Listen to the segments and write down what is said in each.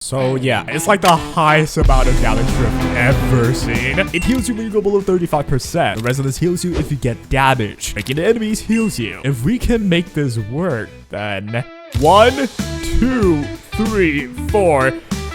So yeah, it's like the highest amount of damage you've ever seen. It heals you when you go below 35%. The rest of this heals you if you get damage. Making the enemies heals you. If we can make this work, then 1, 2, 3, 4.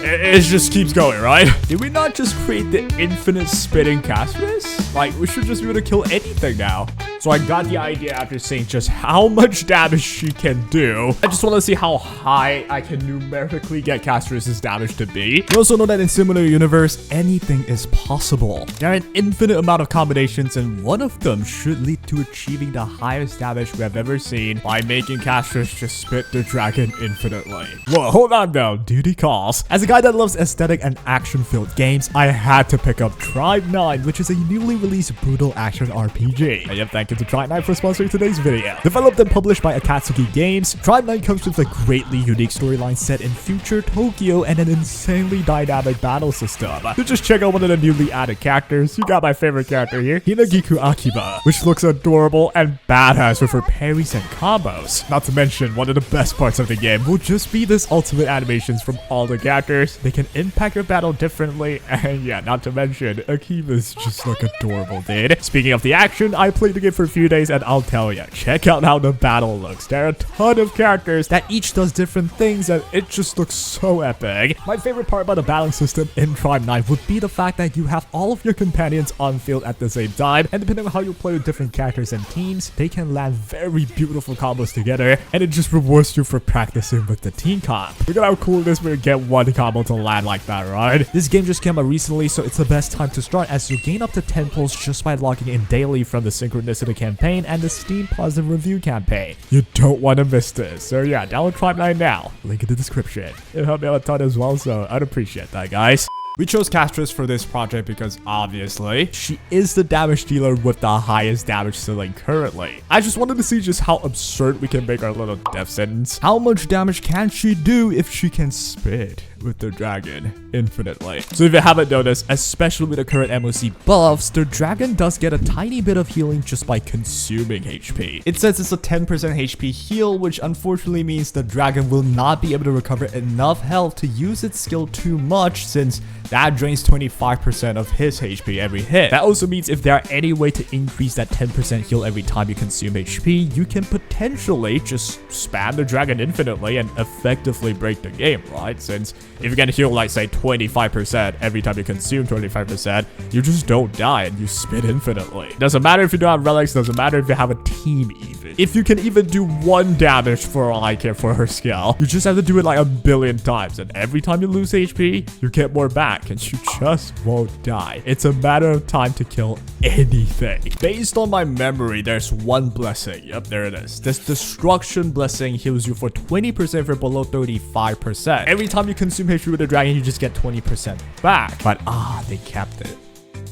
It just keeps going, right? Did we not just create the infinite spitting Castorice? Like, we should just be able to kill anything now. So I got the idea after seeing just how much damage she can do. I just want to see how high I can numerically get Castorice's damage to be. We also know that in similar universe, anything is possible. There are an infinite amount of combinations, and one of them should lead to achieving the highest damage we have ever seen by making Castorice just spit the dragon infinitely. Whoa, hold on though, duty calls. As a guy that loves aesthetic and action-filled games, I had to pick up Tribe 9, which is a newly released brutal action RPG. And yep, thank you to Tribe 9 for sponsoring today's video. Developed and published by Akatsuki Games, Tribe 9 comes with a greatly unique storyline set in future Tokyo and an insanely dynamic battle system. So just check out one of the newly added characters. You got my favorite character here, Hinagiku Akiba, which looks adorable and badass with her parries and combos. Not to mention, one of the best parts of the game will just be this ultimate animations from all the characters. They can impact your battle differently, and yeah, not to mention, Akiba's just look adorable, dude. Speaking of the action, I played the game for a few days, and I'll tell ya, check out how the battle looks. There are a ton of characters that each does different things, and it just looks so epic. My favorite part about the battling system in Tribe 9 would be the fact that you have all of your companions on field at the same time, and depending on how you play with different characters and teams, they can land very beautiful combos together, and it just rewards you for practicing with the team comp. Look at how cool it is when you get one combo to land like that, right? This game just came out recently, so it's the best time to start as you gain up to 10 pulls just by logging in daily from the Synchronicity campaign and the Steam Positive Review campaign. You don't want to miss this. So yeah, download Tribe 9 now. Link in the description. It helped me out a ton as well, so I'd appreciate that, guys. We chose Castorice for this project because obviously she is the damage dealer with the highest damage ceiling currently. I just wanted to see just how absurd we can make our little death sentence. How much damage can she do if she can spit with the dragon infinitely? So if you haven't noticed, especially with the current MOC buffs, the dragon does get a tiny bit of healing just by consuming HP. It says it's a 10% HP heal, which unfortunately means the dragon will not be able to recover enough health to use its skill too much, since that drains 25% of his HP every hit. That also means if there are any way to increase that 10% heal every time you consume HP, you can potentially just spam the dragon infinitely and effectively break the game, right? Since if you can heal like say 25% every time you consume 25%, you just don't die and you spit infinitely. Doesn't matter if you don't have relics, doesn't matter if you have a team even. If you can even do 1 damage for all I care for her skill, you just have to do it like a billion times, and every time you lose HP, you get more back and you just won't die. It's a matter of time to kill anything. Based on my memory, there's one blessing. Yep, there it is. This destruction blessing heals you for 20% for below 35%. Every time you consume HP with a dragon, you just get 20% back. But they kept it.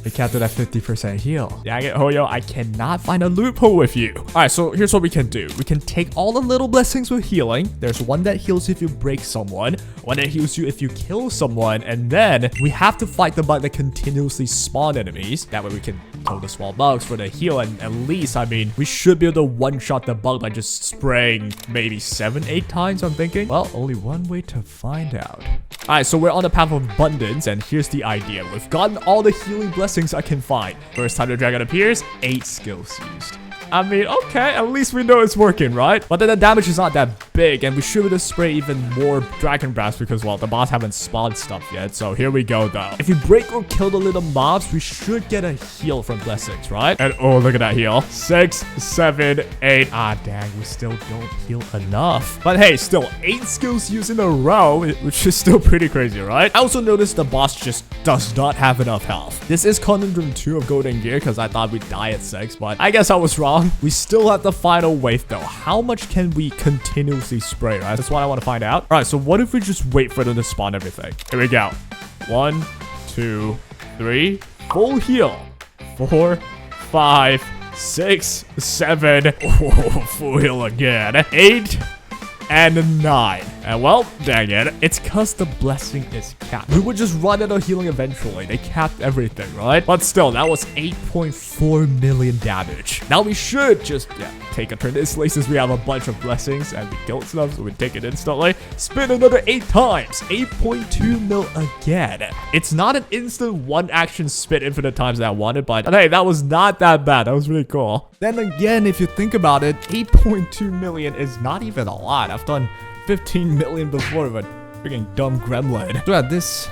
They kept it at 50% heal. Dang it, Hoyo, I cannot find a loophole with you. Alright, so here's what we can do. We can take all the little blessings with healing. There's one that heals if you break someone, one that heals you if you kill someone, and then we have to fight the bug that continuously spawn enemies. That way we can kill the small bugs for the heal, and at least, I mean, we should be able to one-shot the bug by just spraying maybe 7-8 times, I'm thinking. Well, only one way to find out. Alright, so we're on the path of abundance, and here's the idea. We've gotten all the healing blessings I can find. First time the dragon appears, 8 skills used. I mean, okay, at least we know it's working, right? But then the damage is not that big, and we should be able to spray even more dragon breaths because, well, the boss haven't spawned stuff yet. So here we go, though. If we break or kill the little mobs, we should get a heal from blessings, right? And oh, look at that heal. 6, 7, 8. Ah, dang, we still don't heal enough. But hey, still 8 skills used in a row, which is still pretty crazy, right? I also noticed the boss just does not have enough health. This is Conundrum 2 of Golden Gear because I thought we'd die at 6, but I guess I was wrong. We still have the final wave though. How much can we continuously spray, right? That's what I want to find out. All right, so what if we just wait for them to spawn everything? Here we go. 1, 2, 3. Full heal. 4, 5, 6, 7. Oh, full heal again. 8 and 9. And well, dang it. It's cause the blessing is capped. We would just run out of healing eventually. They capped everything, right? But still, that was 8.4 million damage. Now we should just, take a turn this way since we have a bunch of blessings and we killed stuff, so we take it instantly. Spin another 8 times. 8.2 mil again. It's not an instant one action spin infinite times that I wanted, but hey, that was not that bad. That was really cool. Then again, if you think about it, 8.2 million is not even a lot. I've done 15 million before, but freaking dumb gremlin. So yeah, this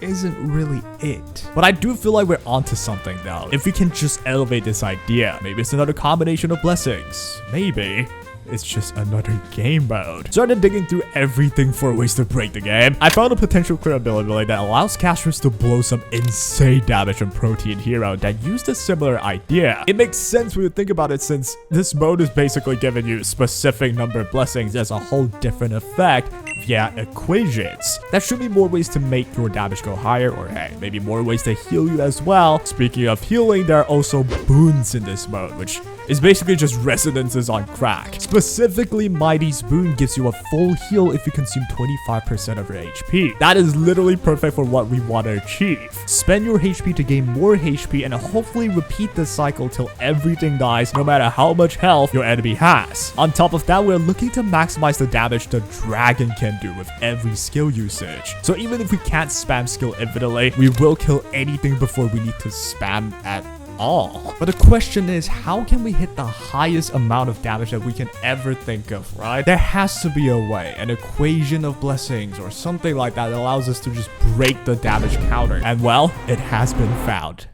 isn't really it. But I do feel like we're onto something though. If we can just elevate this idea, maybe it's another combination of blessings. Maybe it's just another game mode. Started digging through everything for ways to break the game. I found a potential clear ability that allows casters to blow some insane damage on Protean Hero that used a similar idea. It makes sense when you think about it, since this mode is basically giving you specific number of blessings as a whole different effect via equations. There should be more ways to make your damage go higher, or hey, maybe more ways to heal you as well. Speaking of healing, there are also boons in this mode, which is basically just resonances on crack. Specifically, Mighty's boon gives you a full heal if you consume 25% of your HP. That is literally perfect for what we want to achieve. Spend your HP to gain more HP and hopefully repeat this cycle till everything dies, no matter how much health your enemy has. On top of that, we're looking to maximize the damage the dragon can do with every skill usage. So even if we can't spam skill infinitely, we will kill anything before we need to spam at all. But the question is, how can we hit the highest amount of damage that we can ever think of, right? There has to be a way, an equation of blessings or something like that allows us to just break the damage counter. And well, it has been found.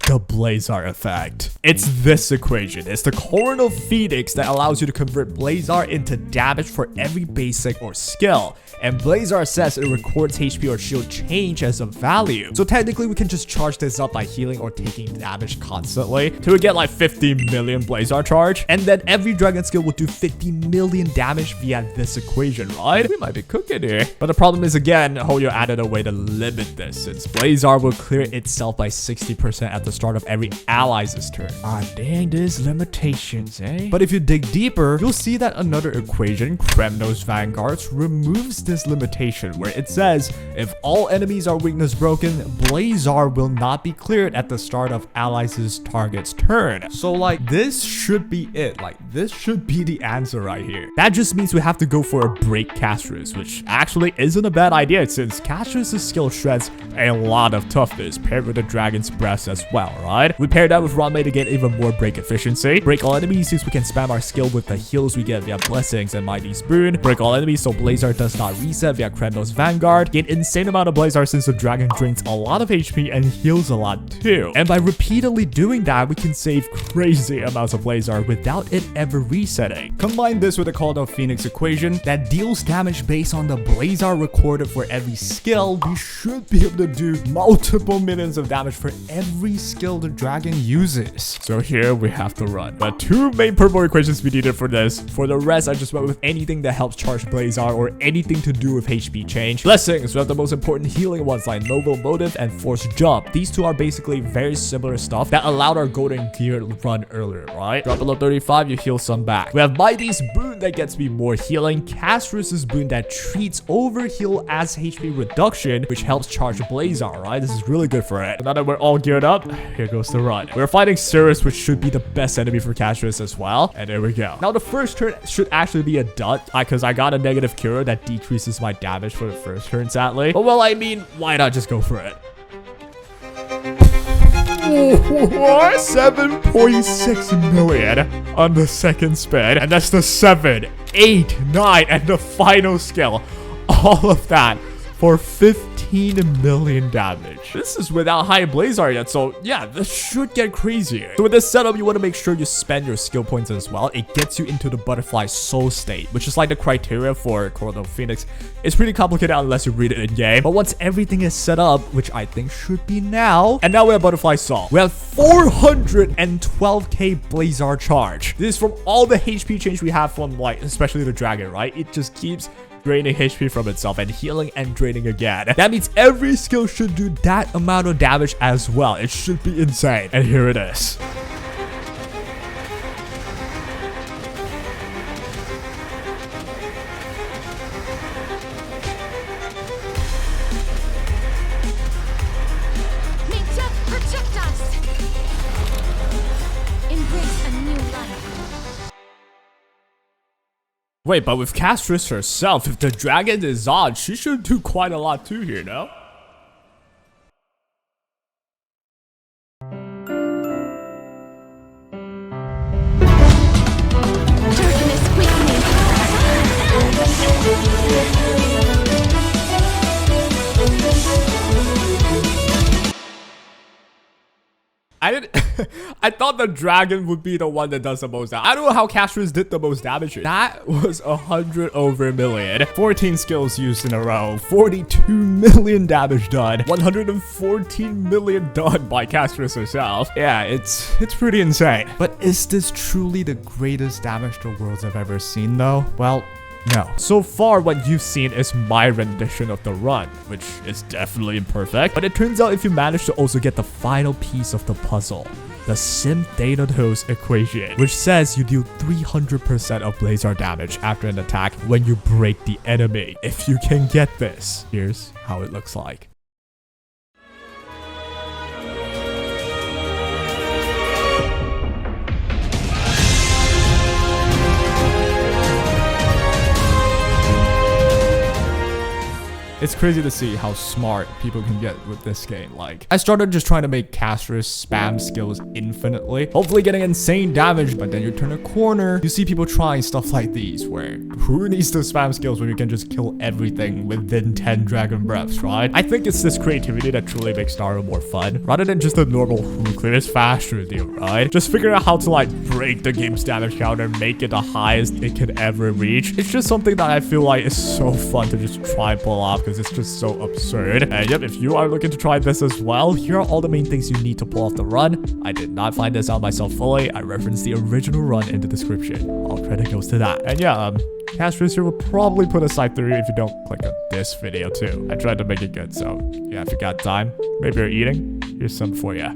The Blazar effect. It's this equation. It's the coronal phoenix that allows you to convert Blazar into damage for every basic or skill. And Blazar says it records HP or shield change as a value. So technically we can just charge this up by healing or taking damage constantly to get like 50 million Blazar charge. And then every dragon skill will do 50 million damage via this equation, right? We might be cooking here. But the problem is, again, Hoyo added a way to limit this, since Blazar will clear itself by 60% at the start of every ally's turn. Ah, dang, there's limitations, eh? But if you dig deeper, you'll see that another equation, Kremno's Vanguards, removes this limitation, where it says if all enemies are weakness broken, Blazar will not be cleared at the start of allies' target's turn. So like, this should be it. Like, this should be the answer right here. That just means we have to go for a BREAK Castorice, which actually isn't a bad idea, since Castorice's skill shreds a lot of toughness paired with the dragon's breath as well, right? We pair that with Ranmei to get even more break efficiency. Break all enemies since we can spam our skill with the heals we get via blessings and Mighty's boon. Break all enemies so Blazar does not reset via Kremno's Vanguard. Gain insane amount of Blazar since the dragon drains a lot of HP and heals a lot too. And by repeatedly doing that, we can save crazy amounts of Blazar without it ever resetting. Combine this with the Coronal Phoenix equation that deals damage based on the Blazar recorded for every skill. We should be able to do multiple millions of damage for every skill the dragon uses. So here we have to run. But two main purple equations we needed for this. For the rest, I just went with anything that helps charge Blazar or anything to do with HP change. Blessings, we have the most important healing ones like Noble Motive and Force Jump. These two are basically very similar stuff that allowed our golden gear run earlier, right? Drop below 35, you heal some back. We have Mighty's boon that gets me more healing. Castorice's boon that treats overheal as HP reduction, which helps charge Blazar, right? This is really good for it. Now that we're all geared up, here goes the run. We're fighting Cirrus, which should be the best enemy for Castorice as well. And there we go. Now the first turn should actually be a dot, because I got a negative cure that decreases my damage for the first turn, sadly. But well, I mean, why not just go for it? 7.6 million on the second spin, and that's the 7, 8, 9, and the final skill. All of that for 15 million damage. This is without high Blazar yet, so yeah, this should get crazier. So with this setup, you want to make sure you spend your skill points as well. It gets you into the Butterfly Soul state, which is like the criteria for Coronal Phoenix. It's pretty complicated unless you read it in game, but once everything is set up, which I think should be now, and now we have Butterfly Soul. We have 412k Blazar charge. This is from all the HP change we have from, like, especially the dragon, right? It just keeps draining HP from itself and healing and draining again. That means every skill should do that amount of damage as well. It should be insane. And here it is. Wait, but with Castorice herself, if the dragon is on, she should do quite a lot too here, no? I thought the dragon would be the one that does the most damage. I don't know how Castorice did the most damage here. That was 100 over a million. 14 skills used in a row. 42 million damage done. 114 million done by Castorice herself. Yeah, it's pretty insane. But is this truly the greatest damage the worlds have ever seen though? Well, no. So far, what you've seen is my rendition of the run, which is definitely imperfect. But it turns out if you manage to also get the final piece of the puzzle, the smthg equation, which says you deal 300% of laser damage after an attack when you break the enemy. If you can get this, here's how it looks like. It's crazy to see how smart people can get with this game. Like, I started just trying to make Castorice spam skills infinitely, hopefully getting insane damage, but then you turn a corner, you see people trying stuff like these, where who needs to spam skills when you can just kill everything within 10 dragon breaths, right? I think it's this creativity that truly makes Naruto more fun, rather than just a normal who clears faster deal, right? Just figuring out how to like break the game's damage counter, make it the highest it could ever reach. It's just something that I feel like is so fun to just try and pull off, because it's just so absurd. And yep, if you are looking to try this as well, here are all the main things you need to pull off the run. I did not find this out myself fully. I referenced the original run in the description. All credit goes to that. And yeah, Castorice here will probably put aside 3 if you don't click on this video too. I tried to make it good, so yeah, if you got time, maybe you're eating, here's some for you.